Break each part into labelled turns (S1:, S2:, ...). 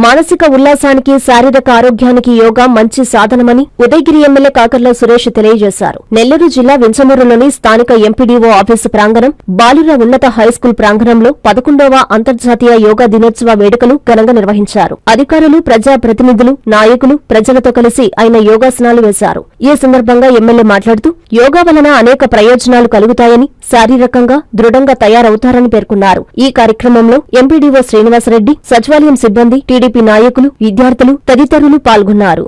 S1: మానసిక ఉల్లాసానికి శారీరక ఆరోగ్యానికి యోగా మంచి సాధనమని ఉదయగిరి ఎమ్మెల్యే కాకర్ల సురేష్ తెలియజేశారు. నెల్లూరు జిల్లా వించమూరులోని స్థానిక ఎంపీడీఓ ఆఫీసు ప్రాంగణం, బాలుర ఉన్నత హైస్కూల్ ప్రాంగణంలో 11వ అంతర్జాతీయ యోగా దినోత్సవ వేడుకలు ఘనంగా నిర్వహించారు. అధికారులు, ప్రజా ప్రతినిధులు, నాయకులు ప్రజలతో కలిసి ఆయన యోగాసనాలు వేశారు. ఈ సందర్భంగా ఎమ్మెల్యే మాట్లాడుతూ యోగా వలన అనేక ప్రయోజనాలు కలుగుతాయని, శారీరకంగా దృఢంగా తయారవుతారని పేర్కొన్నారు. ఈ కార్యక్రమంలో ఎంపీడీఓ శ్రీనివాసరెడ్డి, సచివాలయం సిబ్బంది, టీడీపీ నాయకులు, విద్యార్థులు తదితరులు పాల్గొన్నారు.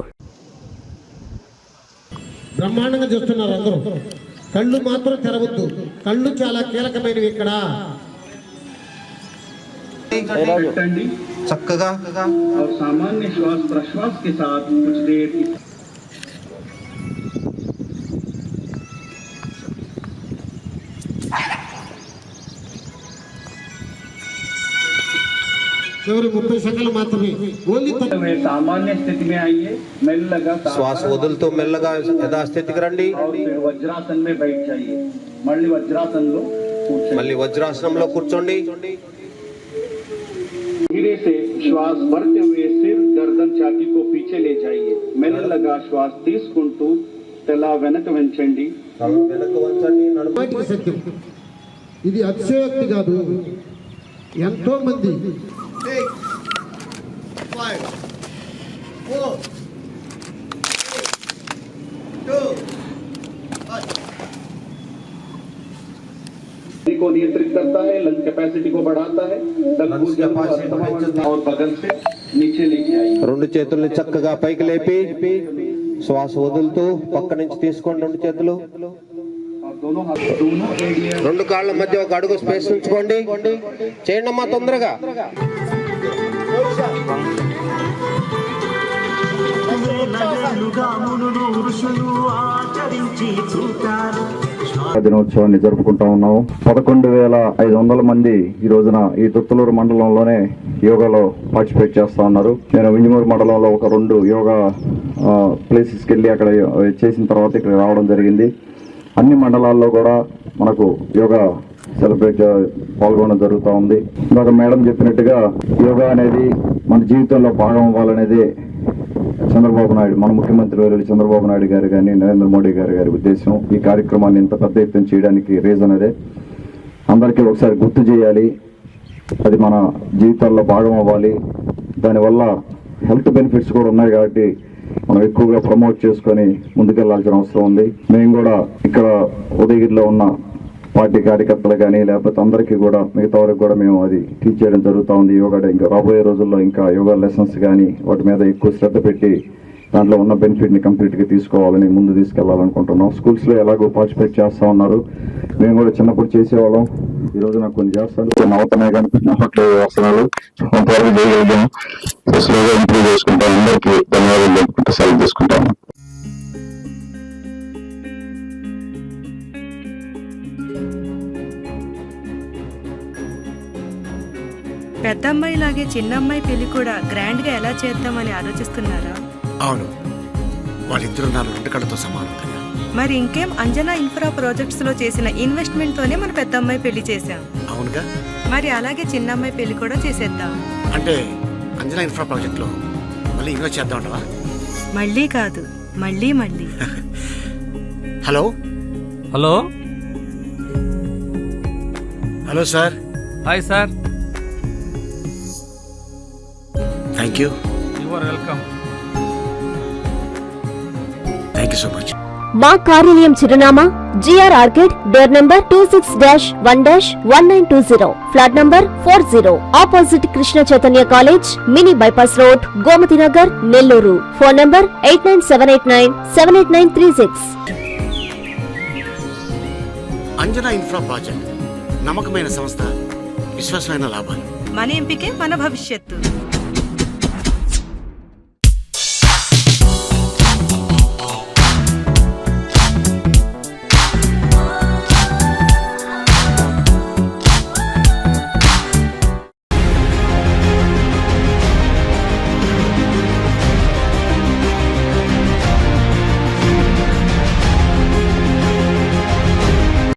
S2: బ్రహ్మాండంగా చూస్తున్నారు అందరూ. కళ్ళు మాత్రం తెరవద్దు, కళ్ళు చాలా కీలకమైనవి. ఇక్కడ
S3: చక్కగా సామాన్య శ్వాస ప్రశ్వాస के साथ कुछ देर
S2: केवल 30 सेकंड मात्रమే. ఓన్లీ
S3: सामान्य स्थिति में आइए, మెల్లగా
S4: శ్వాస వదులుతూ మెల్లగా యథాస్థితికి రండి.
S3: వజ్రాసన में बैठ जाइए. మళ్ళీ వజ్రాసనంలో కూర్చోండి.
S4: మళ్ళీ వజ్రాసనంలో కూర్చోండి.
S3: धीरे से श्वास भरते हुए सिर, गर्दन, छाती को पीछे ले जाइए. మెల్లగా శ్వాస తీసుకుంటూ తల వెనక వంచండి.
S4: వెనక వంచండి.
S2: నడుమాటికి సత్యం. ఇది అతిశయోక్తి కాదు. ఎంతో మంది 6, 5, 4, 2, 1
S3: को नियंत्रित करता है, लंग कैपेसिटी को बढ़ाता है, और बगल से नीचे लेके आइए.
S4: రెండు చేతుల్ని చక్కగా పైకి లేపి శ్వాస వదులుతూ పక్క నుంచి తీసుకోండి. రెండు చేతులు, రెండు కాళ్ళ మధ్య ఒక అడుగు స్పేస్ ఉంచుకోండి. చేయండి అమ్మా తొందరగా.
S5: దినోత్సవాన్ని జరుపుకుంటా ఉన్నాము. 11,500 మంది ఈ రోజున ఈ తుత్తలూరు మండలంలోనే యోగాలో పార్టిసిపేట్ చేస్తా ఉన్నారు. నేను వింజమూరు మండలంలో ఒక 2 యోగా ప్లేసెస్కి వెళ్ళి అక్కడ చేసిన తర్వాత ఇక్కడ రావడం జరిగింది. అన్ని మండలాల్లో కూడా మనకు యోగా సెలబ్రేట్ పాల్గొనడం జరుగుతూ ఉంది. ఇందాక మేడం చెప్పినట్టుగా యోగా అనేది మన జీవితంలో భాగం అవ్వాలనేది చంద్రబాబు నాయుడు, మన ముఖ్యమంత్రి వర్యులు చంద్రబాబు నాయుడు గారు కానీ నరేంద్ర మోడీ గారి ఉద్దేశం. ఈ కార్యక్రమాన్ని ఇంత పెద్ద ఎత్తున చేయడానికి రీజన్ అదే. అందరికీ ఒకసారి గుర్తు చేయాలి, అది మన జీవితాల్లో భాగం అవ్వాలి. దానివల్ల హెల్త్ బెనిఫిట్స్ కూడా ఉన్నాయి కాబట్టి మనం ఎక్కువగా ప్రమోట్ చేసుకొని ముందుకెళ్లాల్సిన అవసరం ఉంది. మేము కూడా ఇక్కడ ఉదయగిరిలో ఉన్న పార్టీ కార్యకర్తలు కానీ లేకపోతే అందరికీ కూడా మిగతా వరకు కూడా మేము అది టీచ్ చేయడం జరుగుతూ ఉంది. యోగా ఇంకా రాబోయే రోజుల్లో ఇంకా యోగా లెసన్స్ కానీ వాటి మీద ఎక్కువ శ్రద్ధ పెట్టి దాంట్లో ఉన్న బెనిఫిట్ని కంప్లీట్గా తీసుకోవాలని ముందు తీసుకెళ్లాలనుకుంటున్నాం. స్కూల్స్లో ఎలాగో పార్టిసిపేట్ చేస్తూ ఉన్నారు. మేము కూడా చిన్నప్పుడు చేసేవాళ్ళం. ఈ రోజు నాకు కొన్ని చేస్తాను, కొన్ని అవుతున్నాయి కానీ వస్తున్నాడు కొంతవరకు చేయగలిగాం. స్లోగా ఇంప్రూవ్ చేసుకుంటాం. అందరికీ ధన్యవాదాలు చెప్పుకుంటూ సెలవు తీసుకుంటాము.
S6: పెద్దమ్మాయి లాగే చిన్నమ్మాయి పెళ్లి కూడా గ్రాండ్ గా ఎలా చేద్దామని ఆలోచిస్తున్నారా?
S7: అవును, వాళ్ళిద్దరూ నా 2 కళ్ళతో సమానం కదా.
S6: మరి ఇంకేం, అంజనా ఇన్ఫ్రా ప్రాజెక్ట్స్ లో చేసిన ఇన్వెస్ట్మెంట్ తోనే మన పెద్దమ్మాయి పెళ్లి చేశాం.
S7: అవునుగా,
S6: మరి అలాగే చిన్నమ్మాయి పెళ్లి కూడా చేసేద్దాం.
S7: అంటే అంజనా ఇన్ఫ్రా ప్రాజెక్ట్ లో మళ్ళీ ఇన్వెస్ట్ చేద్దామంటావా?
S6: మళ్ళీ కాదు, మళ్ళీ మళ్ళీ.
S7: Hello
S8: hello
S7: hello sir.
S8: Hi sir.
S7: Thank you.
S8: You are welcome.
S7: Thank you so much.
S1: మా కార్యాలయం చిరునామా GR Orchid, door number 26-1-1920, flat number 40, opposite Krishna Chaitanya college, mini bypass road, Gomathi Nagar, Nellore. Phone number 8978978936.
S7: Anjana infra project నమ్మకమైన సంస్థ, విశ్వాసమైన లాభాలు.
S6: మన ఎంపికే మన భవిష్యత్తు.